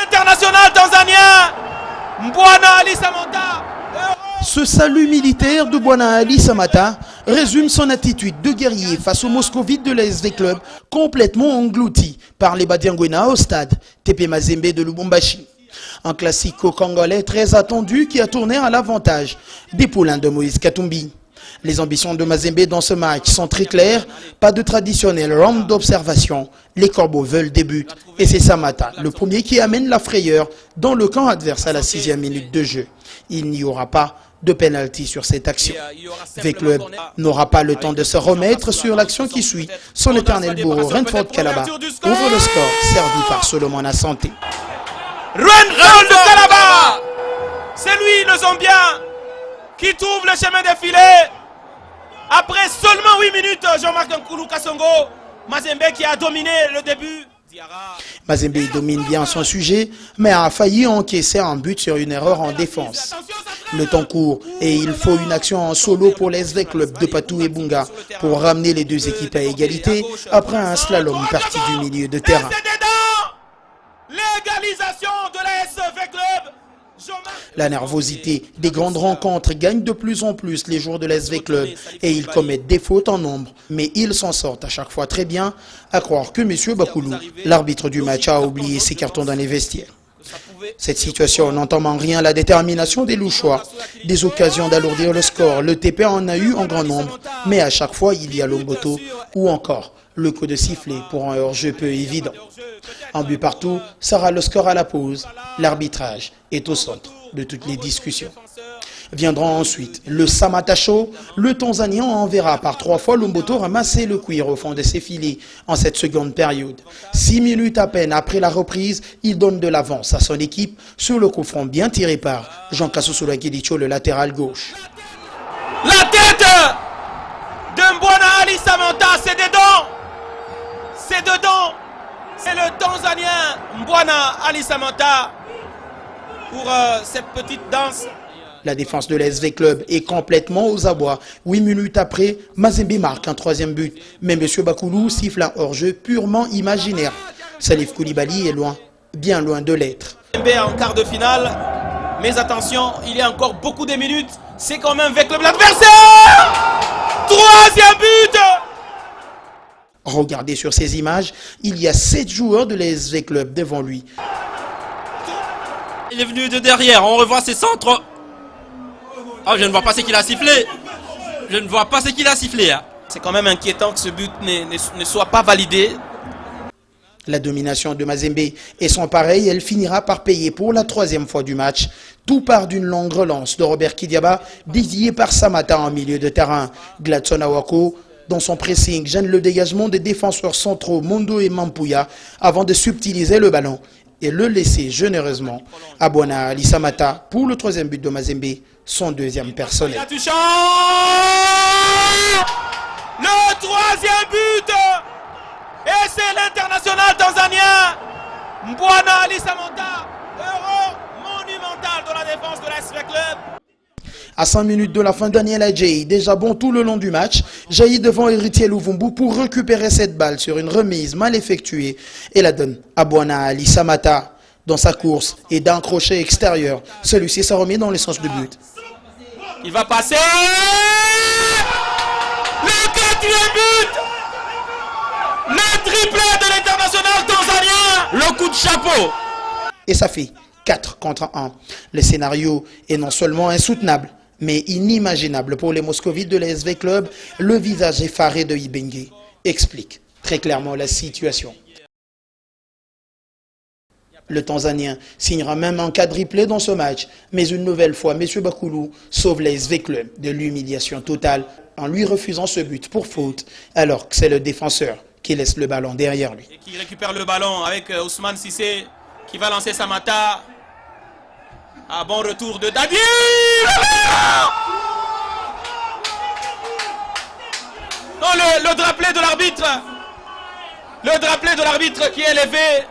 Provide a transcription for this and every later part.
International tanzanien, Mbwana Ali Samata. Ce salut militaire de Mbwana Ali Samata résume son attitude de guerrier face aux moscovites de l'ASV Club, complètement englouti par les Badiangwena au stade TP Mazembe de Lubumbashi. Un classico congolais très attendu qui a tourné à l'avantage des poulains de Moïse Katumbi. Les ambitions de Mazembe dans ce match sont très claires, pas de traditionnel round d'observation. Les Corbeaux veulent des buts et c'est Samata, le premier qui amène la frayeur dans le camp adverse à la 6e minute de jeu. Il n'y aura pas de pénalty sur cette action. V-Club n'aura pas le temps de se remettre sur l'action qui suit. Son éternel bourreau Renford Kalaba ouvre le score, servi par Solomon Asante. Renford de Kalaba, c'est lui le Zambien qui trouve le chemin des filets. Après seulement 8 minutes, Jean-Marc Nkoulou Kassongo, Mazembe qui a dominé le début. Mazembe domine bien son sujet, mais a failli encaisser un but sur une erreur en défense. Le temps court et il faut une action en solo pour l'SV Club de Patou et Bunga pour ramener les deux équipes à égalité après un slalom parti du milieu de terrain. L'égalisation de la SV Club. La nervosité des grandes rencontres gagne de plus en plus les joueurs de l'SV Club et ils commettent des fautes en nombre, mais ils s'en sortent à chaque fois très bien, à croire que M. Bakoulou, l'arbitre du match, a oublié ses cartons dans les vestiaires. Cette situation n'entame en rien la détermination des Louchois. Des occasions d'alourdir le score, le TP en a eu en grand nombre, mais à chaque fois il y a l'Omboto ou encore le coup de sifflet pour un hors-jeu peu évident. Un but partout sera le score à la pause. L'arbitrage est au centre de toutes les discussions. Viendront ensuite le Samata Show. Le Tanzanien enverra par 3 fois Lomboto ramasser le cuir au fond de ses filets en cette seconde période. 6 minutes à peine après la reprise, il donne de l'avance à son équipe sur le coup franc bien tiré par Jean Kassoussoula Kilicho, le latéral gauche. La tête de Mbwana Ali Samata, c'est dedans. C'est dedans. C'est le Tanzanien Mbwana Ali Samata pour cette petite danse. La défense de l'SV Club est complètement aux abois. 8 minutes après, Mazembe marque un 3e but. Mais M. Bakoulou siffle un hors-jeu purement imaginaire. Salif Koulibaly est loin, bien loin de l'être. Mazembe en quart de finale. Mais attention, il y a encore beaucoup de minutes. C'est quand même avec l'adversaire. 3e but. Regardez sur ces images, il y a 7 joueurs de l'SV Club devant lui. Il est venu de derrière, on revoit ses centres. Oh, je ne vois pas ce qu'il a sifflé. Je ne vois pas ce qu'il a sifflé. Hein. C'est quand même inquiétant que ce but ne soit pas validé. La domination de Mazembe est sans pareil, elle finira par payer pour la 3e fois du match. Tout part d'une longue relance de Robert Kidiaba, dédié par Samata en milieu de terrain. Gladson Awako, dans son pressing, gêne le dégagement des défenseurs centraux Mondo et Mampuya avant de subtiliser le ballon et le laisser généreusement à Mbwana Ali Samata pour le 3e but de Mazembe, son 2e personnel. Le 3e but et c'est l'international tanzanien Mbwana Ali Samata, héros monumental dans la défense de la SV Club. À 5 minutes de la fin, Daniel Adjei, déjà bon tout le long du match, jaillit devant Héritier Louvumbu pour récupérer cette balle sur une remise mal effectuée et la donne à Mbwana Ali Samata. Dans sa course et d'un crochet extérieur, celui-ci s'est remis dans le sens de but. Il va passer le 4e but, le triplé de l'international tanzanien, Le coup de chapeau. Et ça fait 4 contre 1. Le scénario est non seulement insoutenable, mais inimaginable pour les moscovites de l'SV Club. Le visage effaré de Ibengue explique très clairement la situation. Le Tanzanien signera même un quadruplé dans ce match, mais une nouvelle fois, M. Bakoulou sauve l'SV Club de l'humiliation totale en lui refusant ce but pour faute, alors que c'est le défenseur qui laisse le ballon derrière lui. Et qui récupère le ballon avec Ousmane Sissé qui va lancer Samata. Un bon retour de Dadi. Non, le drapelet de l'arbitre. Le drapelet de l'arbitre qui est élevé.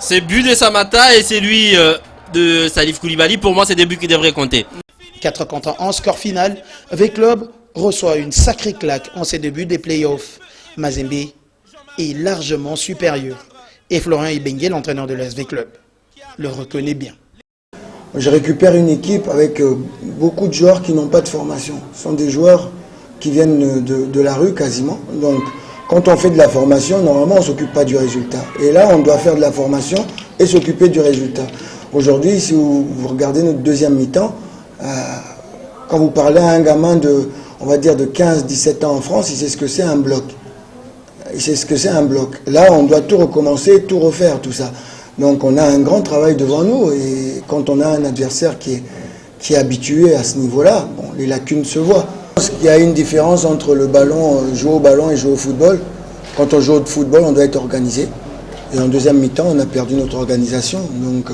C'est but de Samata et c'est lui de Salif Koulibaly. Pour moi, c'est des buts qui devraient compter. 4 contre 1, score final. V-Club reçoit une sacrée claque en ses débuts des playoffs. Mazembe est largement supérieur. Et Florent Ibengue, l'entraîneur de l'ASV Club, le reconnaît bien. Je récupère une équipe avec beaucoup de joueurs qui n'ont pas de formation. Ce sont des joueurs qui viennent de la rue quasiment. Donc, quand on fait de la formation, normalement, on ne s'occupe pas du résultat. Et là, on doit faire de la formation et s'occuper du résultat. Aujourd'hui, si vous regardez notre deuxième mi-temps, quand vous parlez à un gamin on va dire de 15-17 ans en France, il sait ce que c'est un bloc. Il sait ce que c'est un bloc. Là, on doit tout recommencer, tout refaire, tout ça. Donc on a un grand travail devant nous et quand on a un adversaire qui est habitué à ce niveau-là, bon, les lacunes se voient. Il y a une différence entre le ballon, jouer au ballon et jouer au football. Quand on joue au football, on doit être organisé. Et en deuxième mi-temps, on a perdu notre organisation. Donc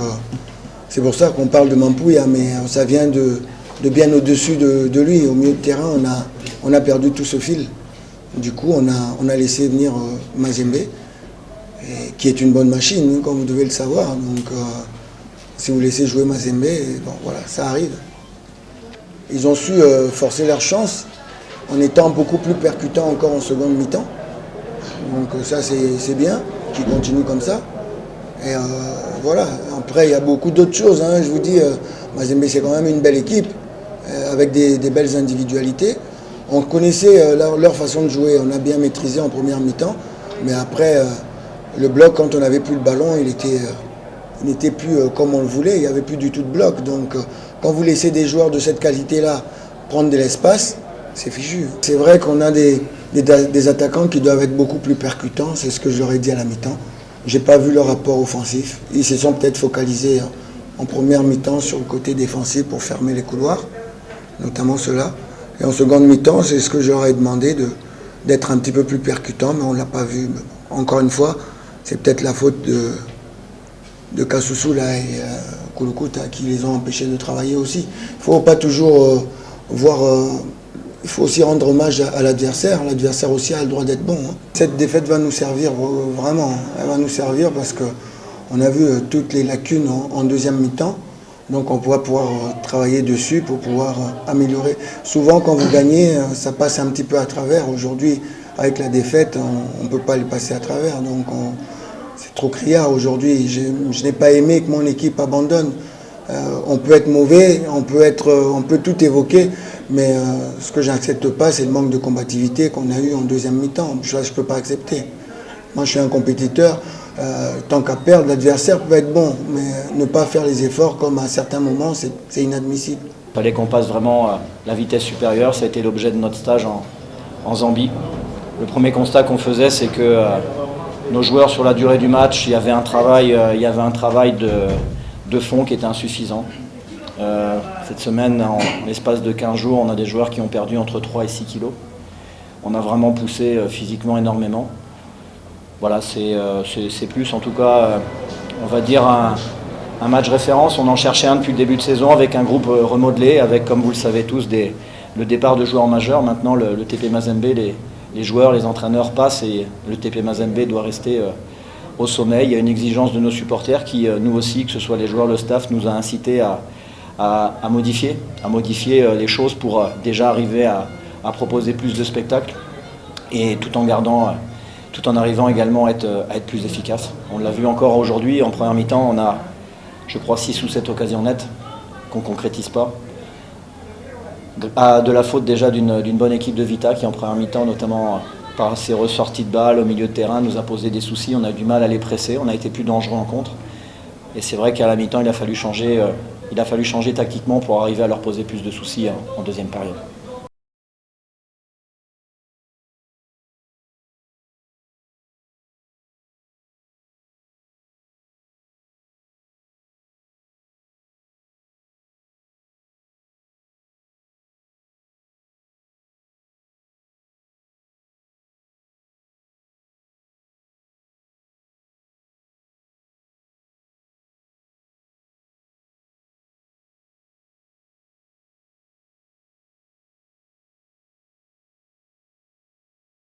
c'est pour ça qu'on parle de Mampouya, mais ça vient de bien au-dessus de lui. Au milieu de terrain, on a perdu tout ce fil. Du coup, on a laissé venir Mazembe, qui est une bonne machine, comme vous devez le savoir. Donc, si vous laissez jouer Mazembe, bon, voilà, ça arrive. Ils ont su forcer leur chance en étant beaucoup plus percutants encore en seconde mi-temps. Donc ça, c'est bien, qu'ils continuent comme ça. Et voilà, après, il y a beaucoup d'autres choses. Hein. Je vous dis, Mazembe, c'est quand même une belle équipe, avec des belles individualités. On connaissait leur façon de jouer, on a bien maîtrisé en première mi-temps, mais après, le bloc, quand on n'avait plus le ballon, il n'était plus comme on le voulait, il n'y avait plus du tout de bloc. Donc, quand vous laissez des joueurs de cette qualité-là prendre de l'espace, c'est fichu. C'est vrai qu'on a des attaquants qui doivent être beaucoup plus percutants, c'est ce que je leur ai dit à la mi-temps. Je n'ai pas vu leur rapport offensif. Ils se sont peut-être focalisés en première mi-temps sur le côté défensif pour fermer les couloirs, notamment ceux-là. Et en seconde mi-temps, c'est ce que je leur ai demandé d'être un petit peu plus percutant, mais on ne l'a pas vu. Encore une fois, c'est peut-être la faute de Kasusu là, et Kulukuta qui les ont empêchés de travailler aussi. Il ne faut pas toujours voir... il faut aussi rendre hommage à l'adversaire. L'adversaire aussi a le droit d'être bon. Hein. Cette défaite va nous servir vraiment. Elle va nous servir parce qu'on a vu toutes les lacunes en deuxième mi-temps. Donc on pourra pouvoir travailler dessus pour pouvoir améliorer. Souvent quand vous gagnez, ça passe un petit peu à travers. Aujourd'hui, avec la défaite, on ne peut pas le passer à travers. Donc c'est trop criard aujourd'hui. Je n'ai pas aimé que mon équipe abandonne. On peut être mauvais, on peut tout évoquer, mais ce que je n'accepte pas, c'est le manque de combativité qu'on a eu en deuxième mi-temps. Je ne peux pas accepter. Moi, je suis un compétiteur. Tant qu'à perdre, l'adversaire peut être bon, mais ne pas faire les efforts comme à certains moments, c'est inadmissible. Il fallait qu'on passe vraiment la vitesse supérieure. Ça a été l'objet de notre stage en Zambie. Le premier constat qu'on faisait, c'est que nos joueurs, sur la durée du match, il y avait un travail de fond qui était insuffisant. Cette semaine, en l'espace de 15 jours, on a des joueurs qui ont perdu entre 3 et 6 kilos. On a vraiment poussé physiquement énormément. Voilà, c'est plus, en tout cas, on va dire un match référence. On en cherchait un depuis le début de saison avec un groupe remodelé, avec, comme vous le savez tous, le départ de joueurs majeurs. Maintenant, le TP Mazembe, les joueurs, les entraîneurs passent et le TP Mazembe doit rester au sommet. Il y a une exigence de nos supporters qui, nous aussi, que ce soit les joueurs, le staff, nous a incités à modifier les choses pour déjà arriver à proposer plus de spectacles et tout en arrivant également à être plus efficace. On l'a vu encore aujourd'hui, en première mi-temps, on a, je crois, 6 ou 7 occasions nettes qu'on ne concrétise pas. De la faute déjà d'une bonne équipe de Vita qui, en première mi-temps, notamment par ses ressorties de balles au milieu de terrain, nous a posé des soucis. On a du mal à les presser, on a été plus dangereux en contre. Et c'est vrai qu'à la mi-temps, il a fallu changer tactiquement pour arriver à leur poser plus de soucis en deuxième période.